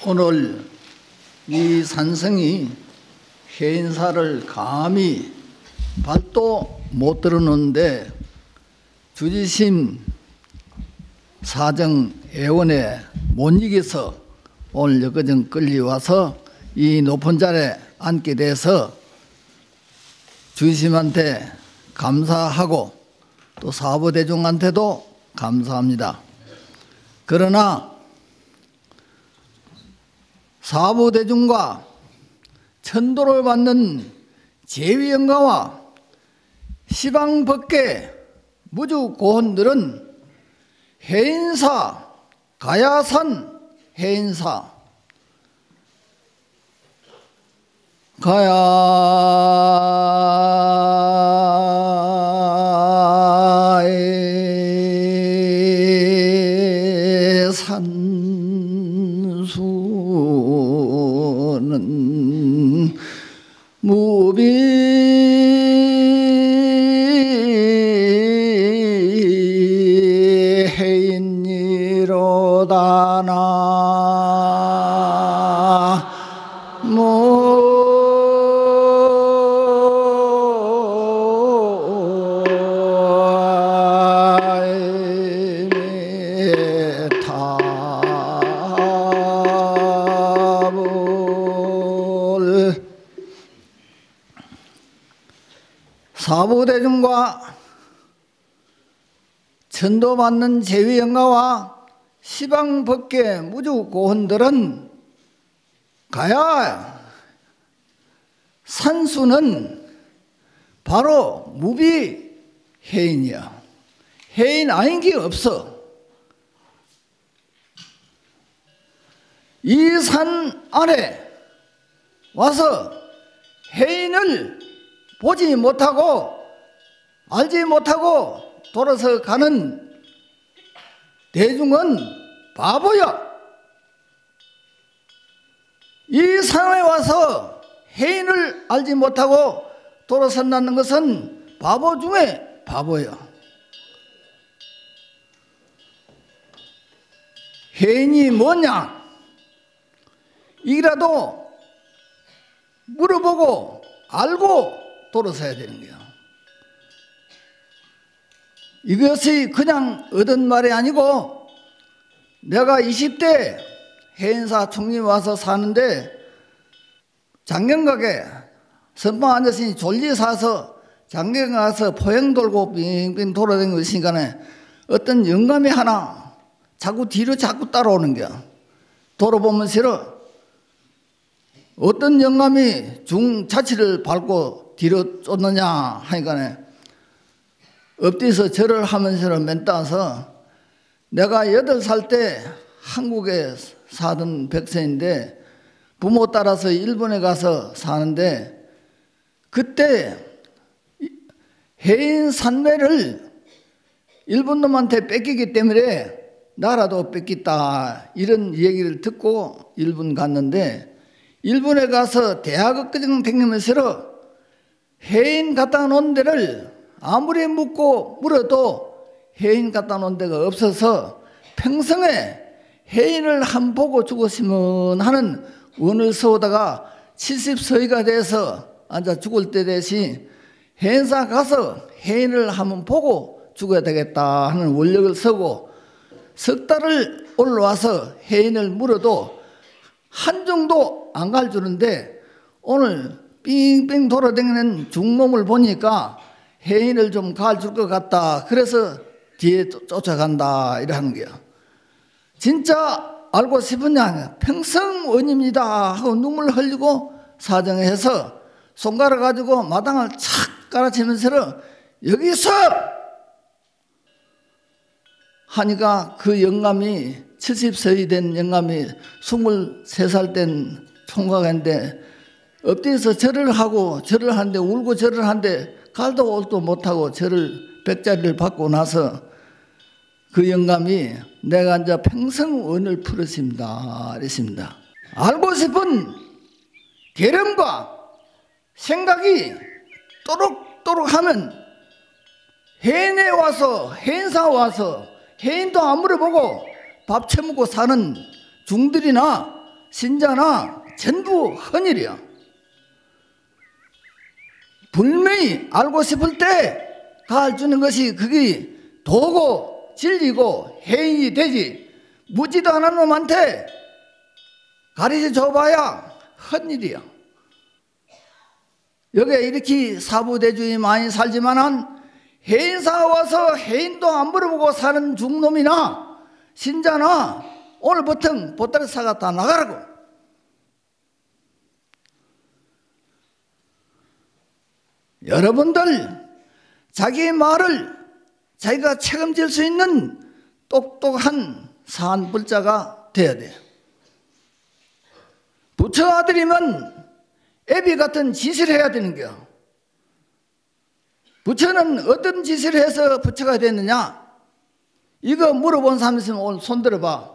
오늘 이 산성이 해인사를 감히 발도 못 들었는데 주지심 사정 애원에 못 이겨서 오늘 여기전 끌려와서 이 높은 자리에 앉게 돼서 주지심한테 감사하고 또 사부대중한테도 감사합니다. 그러나 사부대중과 천도를 받는 제위영가와 시방법계 무주고원들은 해인사, 가야산 해인사, 가야의 산수는 무비 사부대중과 천도받는 제위영가와 시방법계 무주고원들은 가야 산수는 바로 무비해인이야. 해인 아닌 게 없어. 이 산 아래 와서 해인을 보지 못하고 알지 못하고 돌아서 가는 대중은 바보야. 이 산에 와서 해인을 알지 못하고 돌아선다는 것은 바보 중에 바보야. 해인이 뭐냐? 이라도 물어보고 알고 돌아서야 되는 거야. 이것이 그냥 얻은 말이 아니고 내가 20대 해인사 총리 와서 사는데 장경각에 선방 앉았으니 졸리 사서 장경 가서 포행 돌고 빙빙 돌아다니고 있으니까 어떤 영감이 하나 자꾸 뒤로 자꾸 따라오는 거야. 돌아보면 싫어. 어떤 영감이 중자치를 밟고 뒤로 쫓느냐 하니까 엎드려서 절을 하면서 맨 따서 내가 8살 때 한국에 사던 백성인데 부모 따라서 일본에 가서 사는데 그때 해인 산매를 일본 놈한테 뺏기기 때문에 나라도 뺏겼다 이런 얘기를 듣고 일본 갔는데 일본에 가서 대학교까지 다니면서 해인 갖다 놓은 데를 아무리 묻고 물어도 해인 갖다 놓은 데가 없어서 평생에 해인을 한 보고 죽었으면 하는 원을 서오다가 70서이가 돼서 앉아 죽을 때 대신 해인사 가서 해인을 한번 보고 죽어야 되겠다 하는 원력을 서고 석 달을 올라와서 해인을 물어도 한 정도 안 가르치는데 오늘 빙빙 돌아다니는 중놈을 보니까 해인을 좀 가르칠 것 같다. 그래서 뒤에 쫓아간다 이러는 거야. 진짜 알고 싶으냐? 평생 원입니다 하고 눈물 흘리고 사정해서 손가락 가지고 마당을 착 깔아치면서 여기서 하니까 그 영감이 70세이 된 영감이 23살 된 총각인데 엎드려서 절을 하고 절을 하는데 울고 절을 하는데 갈도 올도 못하고 절을 100자리를 받고 나서 그 영감이 내가 이제 평생 원을 풀었습니다 이랬습니다. 알고 싶은 계름과 생각이 또록또록 하면 해인에 와서 해인사 와서 해인도 안 물어보고 밥 처먹고 사는 중들이나 신자나 전부 헌일이야. 분명히 알고 싶을 때 가르치는 것이 그게 도고 진리고 해인이 되지, 묻지도 않은 놈한테 가르쳐 줘봐야 헛일이야. 여기에 이렇게 사부대주의 많이 살지만은 해인사 와서 해인도 안 물어보고 사는 중놈이나 신자나 오늘부터 보따리 사가 다 나가라고. 여러분들 자기 말을 자기가 책임질 수 있는 똑똑한 산불자가 돼야 돼요. 부처 아들이면 애비 같은 짓을 해야 되는 거야. 부처는 어떤 짓을 해서 부처가 됐느냐? 이거 물어본 사람 있으면 오늘 손 들어봐.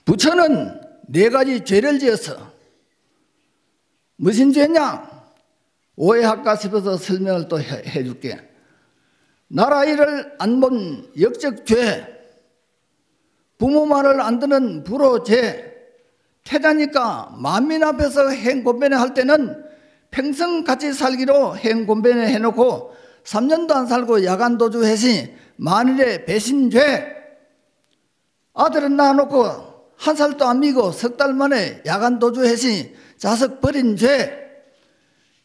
부처는 4가지 죄를 지었어. 무슨 죄냐? 오해할까 싶어서 설명을 또 해줄게. 나라 일을 안 본 역적죄, 부모 말을 안 듣는 불호죄, 태자니까 만민 앞에서 행곤변회 할 때는 평생 같이 살기로 행곤변회 해놓고 3년도 안 살고 야간도주 해시 만일의 배신죄, 아들은 낳아놓고 1살도 안 미고 3달 만에 야간도주 해시 자석 버린 죄,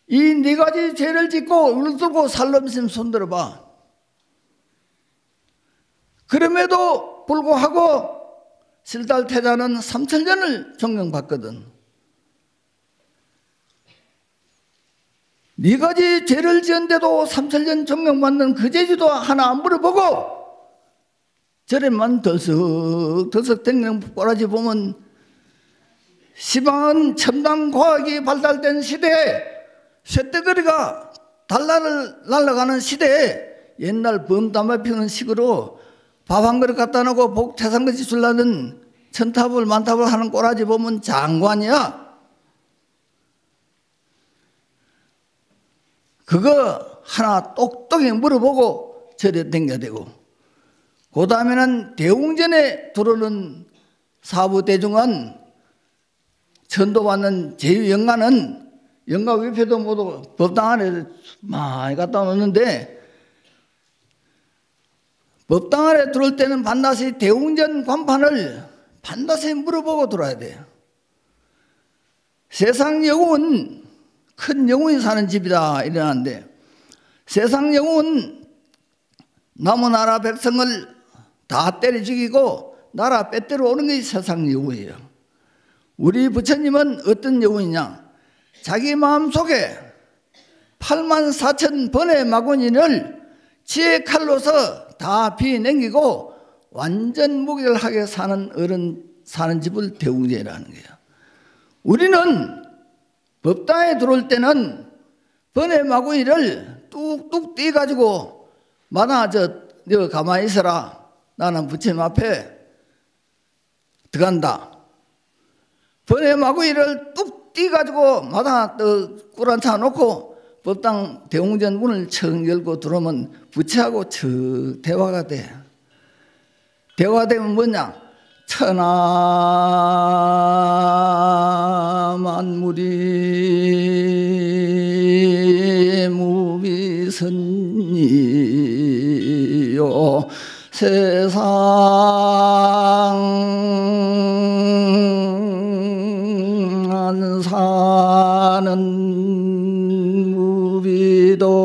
이 4가지 죄를 짓고 울들고 살 놈 있으면 손 들어봐. 그럼에도 불구하고 실달태자는 3천년을 존경받거든. 4가지 죄를 지은데도 3천년 존경받는 그 죄지도 하나 안 물어보고 저래만 덜썩덜썩 댕기는 꼬라지 보면 시방은 첨단 과학이 발달된 시대에 쇳덩어리가 달날을 날아가는 시대에 옛날 범담을 피우는 식으로 밥 한 그릇 갖다 놓고 복 태산같이 주려는 천탑을 만탑을 하는 꼬라지 보면 장관이야. 그거 하나 똑똑히 물어보고 절에 댕겨야 되고, 그 다음에는 대웅전에 들어오는 사부대중은 천도받는 제유영가는 영가 위패도 모두 법당 안에 많이 갖다 놓는데, 법당 안에 들어올 때는 반드시 대웅전 관판을 반드시 물어보고 들어야 돼요. 세상 영웅은 큰 영웅이 사는 집이다 이러는데, 세상 영웅은 남의 나라 백성을 다 때려 죽이고 나라 빼때려 오는 게 세상 영웅이에요. 우리 부처님은 어떤 영웅이냐? 자기 마음속에 84,000번의 마구니를 지혜 칼로서 다 비냉기고 완전 무결하게 사는 어른 사는 집을 대웅제라는 거예요. 우리는 법당에 들어올 때는 번의 마구니를 뚝뚝 띄가지고 마나 너 가만히 있어라. 나는 부처님 앞에 들어간다. 번의 마구니를 뚝 띄가지고 마다 꿀한차 놓고 법당 대웅전 문을 청 열고 들어오면 부처하고 척 대화가 돼. 대화되면 뭐냐? 천하 만물이 무비선이요 세상 안 사는 무비도로다나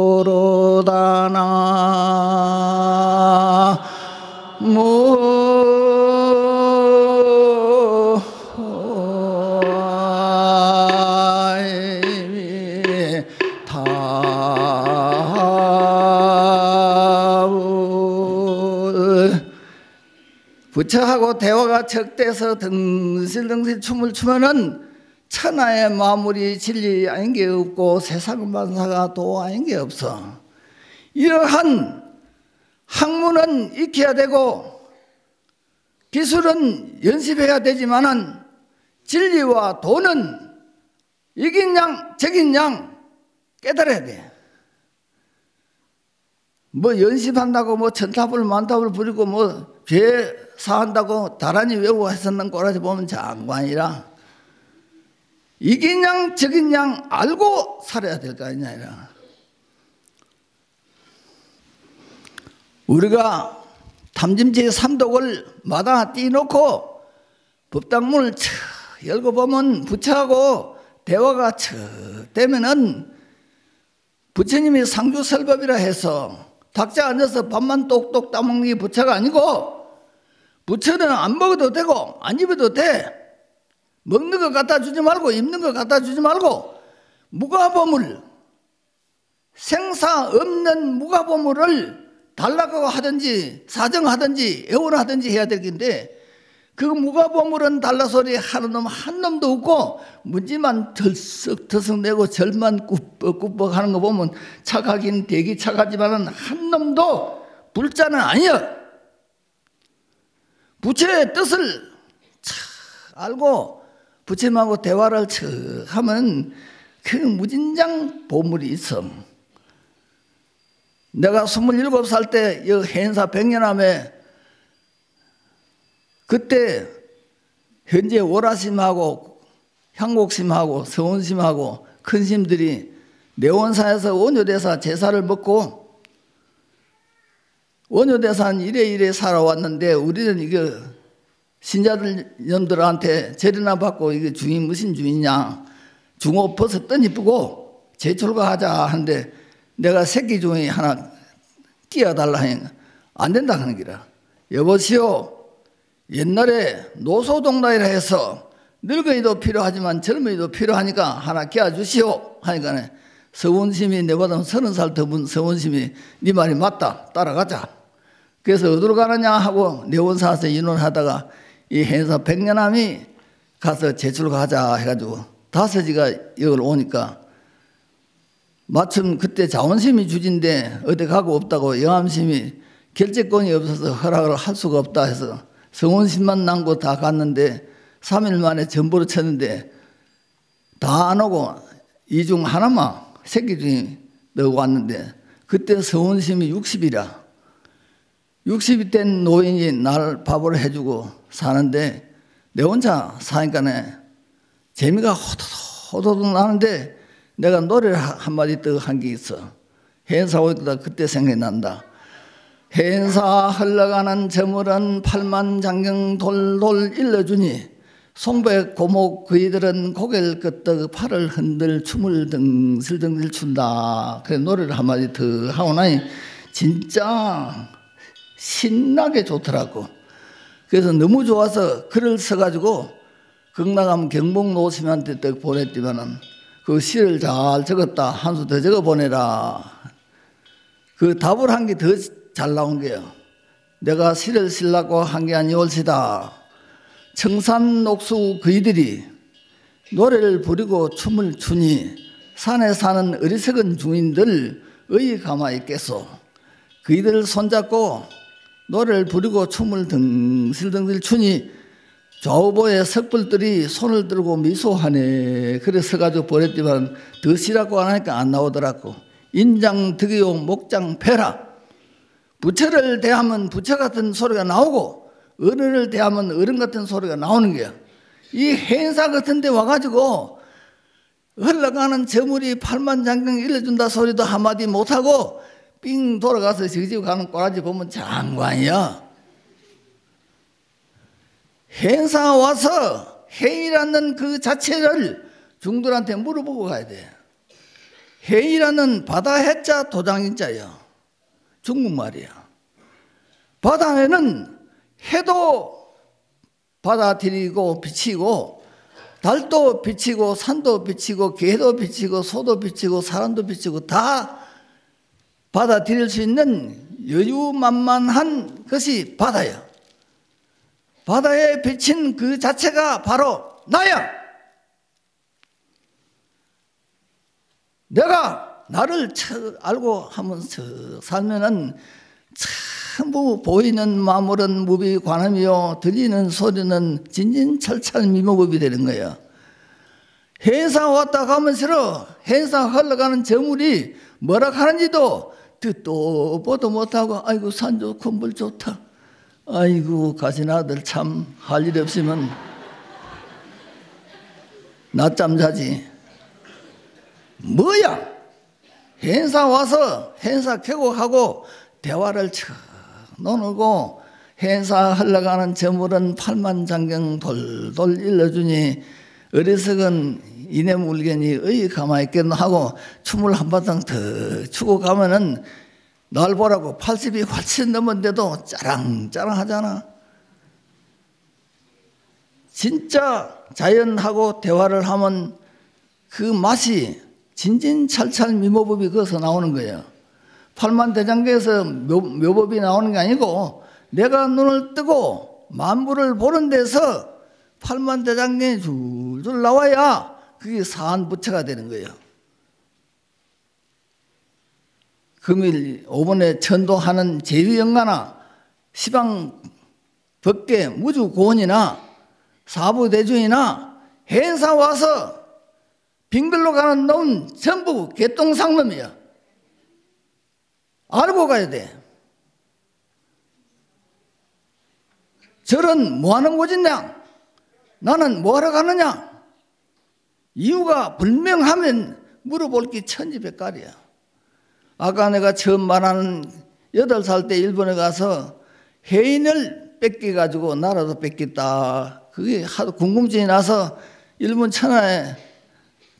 부처하고 대화가 척돼서 덩실덩실 춤을 추면은 천하의 마무리 진리 아닌 게 없고 세상 만사가 도 아닌 게 없어. 이러한 학문은 익혀야 되고 기술은 연습해야 되지만은 진리와 도는 이긴 양 저긴 양 깨달아야 돼. 뭐 연습한다고 뭐 천탑을 만탑을 부리고 뭐 죄 사한다고 다란히 외우고 했었는 꼬라지 보면 장관이라 이긴 양 저긴 양 알고 살아야 될 거 아니냐. 우리가 탐짐지 삼독을 마다 띄놓고 법당문을 쳐 열고 보면 부처하고 대화가 쳐 되면은 부처님이 상주설법이라 해서 닥자 앉아서 밥만 똑똑 따먹는 게 부처가 아니고 부처는 안 먹어도 되고 안 입어도 돼. 먹는 거 갖다 주지 말고 입는 거 갖다 주지 말고 무가보물 생사 없는 무가보물을 달라고 하든지 사정하든지 애원하든지 해야 될 텐데 그 무가보물은 달라소리 하는 놈 한 놈도 없고 문지만 덜썩덜썩 내고 절만 꾸벅꾸벅 하는 거 보면 착하긴 되게 착하지만은 한 놈도 불자는 아니야. 부처의 뜻을 알고 부처님하고 대화를 하면 그 무진장 보물이 있어. 내가 27살 때 이 해인사 백년암에 그때 현재 오라심하고 향곡심하고 서원심하고 큰 심들이 내원사에서 원효대사 제사를 먹고 원효대사는 이래 살아왔는데 우리는 이게 신자들 놈들한테 재련나 받고 이게 중이 무슨 중이냐 중옷 벗어 던지고 제출가하자 하는데 내가 새끼 중에 하나 끼어달라 하니까 안 된다 하는 기라. 여보시오 옛날에 노소동락이라 해서 늙은이도 필요하지만 젊은이도 필요하니까 하나 끼워주시오 하니까 서원심이 내보다 30살 더 문 서원심이 네 말이 맞다 따라가자. 그래서 어디로 가느냐 하고 내원사에서 인원하다가 이 해인사 백년암이 가서 제출가하자 해가지고 다섯이가 여기를 오니까 마침 그때 자원심이 주진데 어디 가고 없다고 영암심이 결재권이 없어서 허락을 할 수가 없다 해서 성원심만 남고 다 갔는데 3일 만에 전보를 쳤는데 다 안 오고 이 중 하나만 새끼 중에 넣고 왔는데 그때 성원심이 60이라 60이 된 노인이 날 밥을 해주고 사는데 내 혼자 사니까네 재미가 호도독 나는데 내가 노래를 한마디 더 한 게 있어. 해인사 오니까 그때 생각난다. 해인사 흘러가는 저물은 팔만장경 돌돌 일러주니 송백 고목 그이들은 고개를 끄덕 팔을 흔들 춤을 등슬등슬 춘다. 그래 노래를 한마디 더 하고 나니 진짜 신나게 좋더라고. 그래서 너무 좋아서 글을 써가지고 극락암 경복 노심한테 딱 보냈지만은 그 시를 잘 적었다. 한 수 더 적어 보내라. 그 답을 한 게 더 잘 나온 게요. 내가 시를 쓰려고 한 게 아니올시다. 청산 녹수 그이들이 노래를 부르고 춤을 추니 산에 사는 어리석은 중인들 의 가만히 있겠소. 그이들을 손잡고 노래를 부르고 춤을 등실등실 추니 좌우보의 석불들이 손을 들고 미소하네. 그래서 가지고 보냈지만 더 시라고 안 하니까 안 나오더라고. 인장 득이요 목장 패라. 부처를 대하면 부처 같은 소리가 나오고 어른을 대하면 어른 같은 소리가 나오는 거야. 이 해인사 같은 데 와가지고 흘러가는 저물이 팔만장경 일러준다 소리도 한마디 못하고 삥 돌아가서 저기 가는 꼬라지 보면 장관이야. 해인사 와서 해이라는 그 자체를 중들한테 물어보고 가야 돼. 해이라는 바다 해자 도장인자야. 중국말이야. 바다에는 해도 받아들이고 비치고 달도 비치고 산도 비치고 개도 비치고 소도 비치고 사람도 비치고 다 받아들일 수 있는 여유만만한 것이 바다야. 바다에 비친 그 자체가 바로 나야. 내가 나를 알고 하면서 살면은 전부 보이는 마물은 무비관음이요 들리는 소리는 진진철철 미모급이 되는 거야. 해인사 왔다 가면 싫어. 해인사 흘러가는 저물이 뭐라 하는지도 듣도 보도 못하고 아이고 산 좋고 물 좋다. 아이고 가진 아들 참 할 일 없으면 낮잠 자지. 뭐야? 행사 와서 행사 켜고 대화를 쳐 놓고 행사 흘러가는 저물은 팔만장경 돌돌 일러주니 어리석은 이내 물견이 가만히 있겠노 하고 춤을 한바탕 더 추고 가면은 날 보라고 80이 훨씬 넘었는데도 짜랑짜랑 하잖아. 진짜 자연하고 대화를 하면 그 맛이 진진찰찰 미모법이 거기서 나오는 거예요. 팔만대장경에서 묘법이 나오는 게 아니고 내가 눈을 뜨고 만물을 보는 데서 팔만대장경이 줄줄 나와야 그게 사안부처가 되는 거예요. 금일 5번에 천도하는 제위영가나 시방 법계 무주고원이나 사부대중이나 행사 와서 빙글로 가는 놈은 전부 개똥상놈이야. 알고 가야 돼. 절은 뭐하는 곳이냐? 나는 뭐하러 가느냐? 이유가 불명하면 물어볼 게 천지백갈이야. 아까 내가 처음 말하는 8살 때 일본에 가서 해인을 뺏겨가지고 나라도 뺏겼다. 그게 하도 궁금증이 나서 일본 천하에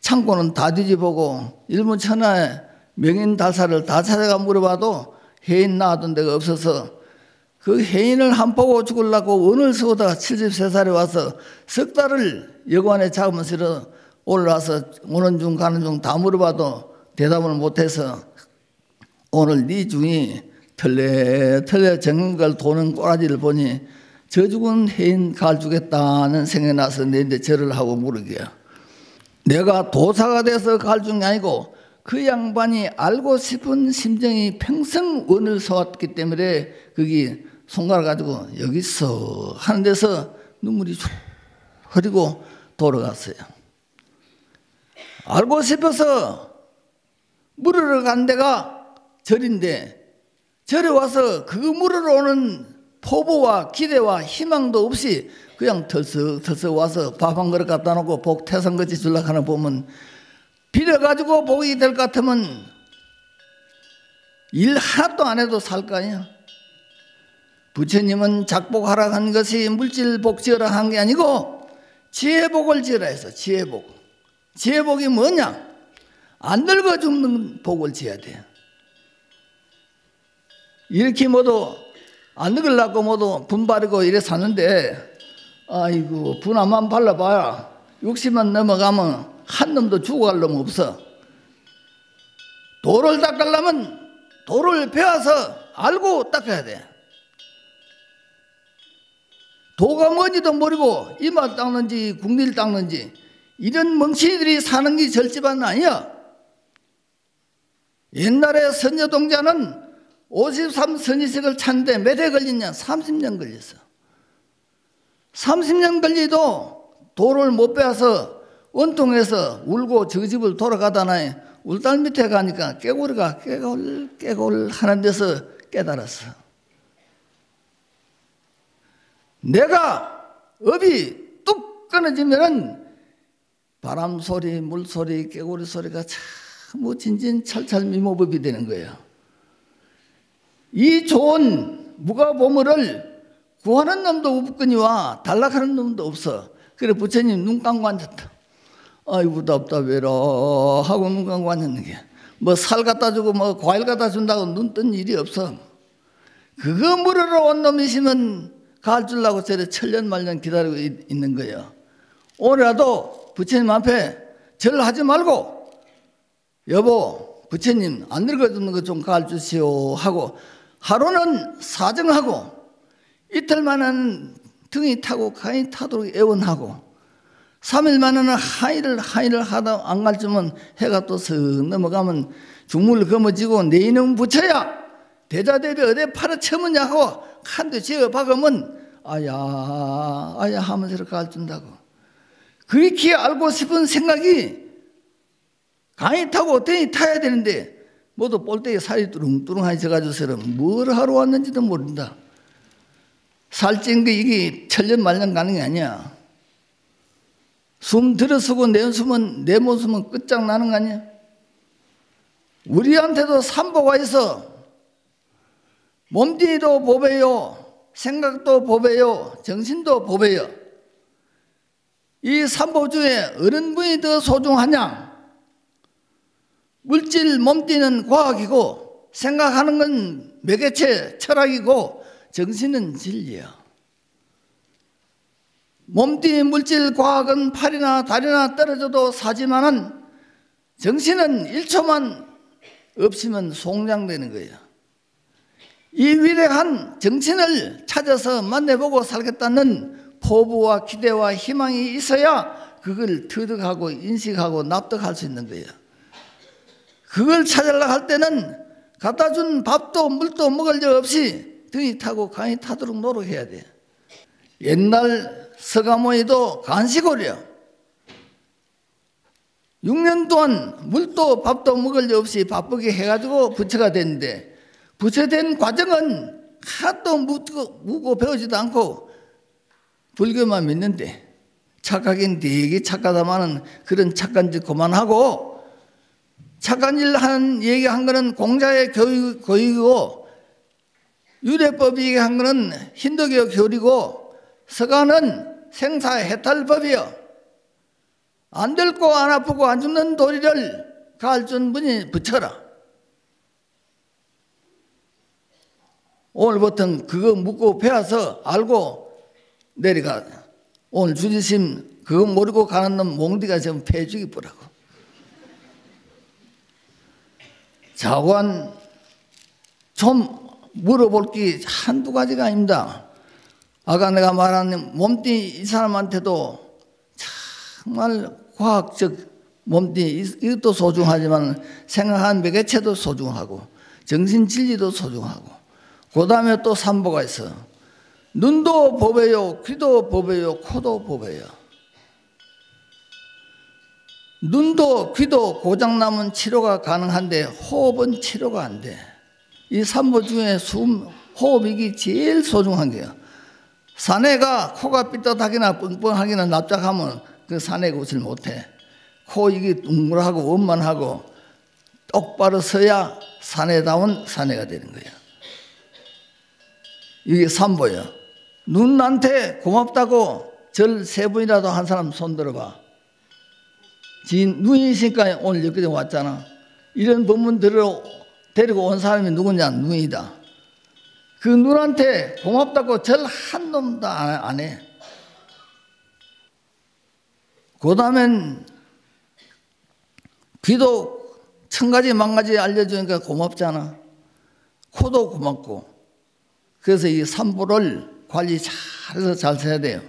창고는 다 뒤집어보고 일본 천하에 명인달사를 다 찾아가 물어봐도 해인 나왔던 데가 없어서 그 해인을 한 보고 죽으려고 원을 쓰고다가 73살에 와서 석 달을 여관에 잡으면서 올라와서 오는 중 가는 중 다 물어봐도 대답을 못해서 오늘 네 중이 털레 정한 걸 도는 꼬라지를 보니 저 죽은 해인 갈 주겠다는 생각이 나서 내한테 절을 하고 물으게요. 내가 도사가 돼서 갈 중이 아니고 그 양반이 알고 싶은 심정이 평생 원을 서왔기 때문에 거기 손가락 가지고 여기 있어 하는 데서 눈물이 쭉 흐르고 돌아갔어요. 알고 싶어서 물으러 간 데가 절인데 절에 와서 그 물으러 오는 포부와 기대와 희망도 없이 그냥 털썩 와서 밥 한 그릇 갖다 놓고 복 태산같이 주려고 하는 보면 빌어가지고 복이 될 것 같으면 일 하나도 안 해도 살 거 아니야. 부처님은 작복하라 한 것이 물질복 지어라 한 게 아니고 지혜복을 지어라 해서 지혜복. 지혜복이 뭐냐? 안 늙어 죽는 복을 지어야 돼. 이렇게 모두 안 늙으려고 모두 분 바르고 이래 사는데 아이고 분함만 발라봐야 60만 넘어가면 한 놈도 죽어갈 놈 없어. 돌을 닦으려면 돌을 베어서 알고 닦아야 돼. 도가 뭔지도 모르고 이마 닦는지 국리를 닦는지 이런 멍청이들이 사는 게 절집안은 아니야. 옛날에 선녀동자는 53선지식을 찾는데 몇 해 걸렸냐? 30년 걸렸어. 30년 걸리도 돌을 못 빼서 원통해서 울고 저 집을 돌아가다나 울달 밑에 가니까 깨구리가 깨골 하는 데서 깨달았어. 내가 업이 뚝 끊어지면은 바람 소리, 물 소리, 깨구리 소리가 참 진진찰찰 미모법이 되는 거예요. 이 좋은 무가보물을 구하는 놈도 없거니와 달락하는 놈도 없어. 그래 부처님 눈 감고 앉았다. 아이고 답답해라 하고 눈 감고 앉았는 게 뭐 살 갖다 주고 뭐 과일 갖다 준다고 눈 뜬 일이 없어. 그거 물으러 온 놈이시면 갈 줄라고 저래 천년만년 기다리고 있는 거예요. 오늘라도 부처님 앞에 절하지 말고 여보 부처님 안 늙어주는 거 좀 가르치시오 하고 하루는 사정하고 이틀만은 등이 타고 간이 타도록 애원하고 3일만은 하이를 하다 안 갈쯤은 해가 또 슥 넘어가면 중물 검어지고 내 이놈 부처야 대자대비 어디 팔아쳐먹냐 하고 한대 지어 박으면 아야 하면서 이렇게 가르친다고. 그렇게 알고 싶은 생각이 강이 타고 등이 타야 되는데 모두 볼때에 살이 뚜릉뚜릉하게 져가지고서 뭘 하러 왔는지도 모른다. 살찐 게 이게 천년 말년 가는 게 아니야. 숨 들어서고 내 모습은 끝장나는 거 아니야. 우리한테도 삼보가 있어. 몸뚱이도 보배요, 생각도 보배요, 정신도 보배요. 이 삼보 중에 어느 분이 더 소중하냐? 물질 몸뚱이는 과학이고, 생각하는 건 매개체 철학이고, 정신은 진리야. 몸뚱이 물질 과학은 팔이나 다리나 떨어져도 사지만은 정신은 1초만 없으면 송장되는 거야. 이 위대한 정신을 찾아서 만나보고 살겠다는 포부와 기대와 희망이 있어야 그걸 터득하고 인식하고 납득할 수 있는 거야. 그걸 찾으려고 할 때는 갖다 준 밥도 물도 먹을 적 없이 등이 타고 간이 타도록 노력해야 돼. 옛날 서가모니도 간시고려 6년 동안 물도 밥도 먹을 적 없이 바쁘게 해가지고 부처가 됐는데, 부처된 과정은 하나도 묻고 배우지도 않고 불교만 믿는데, 착하긴 되게 착하다마는 그런 착한 짓 그만하고, 착한 일 하는 얘기한 거는 공자의 교육이고, 유래법 얘기한 거는 힌두교 교리고, 서가는 생사해탈법이요. 안 늙고 안 아프고 안 죽는 도리를 가르친 분이 부처라. 오늘부터는 그거 묻고 배워서 알고 내려가. 오늘 주지심 그거 모르고 가는 놈 몽디가 지금 패 죽이더라고. 자관 좀 물어볼 게 한두 가지가 아닙니다. 아까 내가 말한 몸뚱이 이 사람한테도 정말 과학적 몸뚱이 이것도 소중하지만 생각하는 매개체도 소중하고 정신 진리도 소중하고, 그 다음에 또 삼보가 있어. 눈도 보배요, 귀도 보배요, 코도 보배요. 눈도 귀도 고장나면 치료가 가능한데 호흡은 치료가 안 돼. 이 삼보 중에 호흡 이게 제일 소중한 게요. 사내가 코가 삐뚤하기나 뻥뻥하기나 납작하면 그 사내 구실 못해. 코 이게 둥글하고 원만하고 똑바로 서야 사내다운 사내가 되는 거야. 이게 삼보예요. 눈한테 고맙다고 절 3번이라도 한 사람 손 들어봐. 눈이 있으니까 오늘 여기까지 왔잖아. 이런 법문 데리고 온 사람이 누구냐? 눈이다. 그 눈한테 고맙다고 절 한 놈도 안 해. 그 다음엔 귀도 1000가지 만가지 알려주니까 고맙잖아. 코도 고맙고. 그래서 이 삼보를 관리 잘해서 잘 써야 돼요.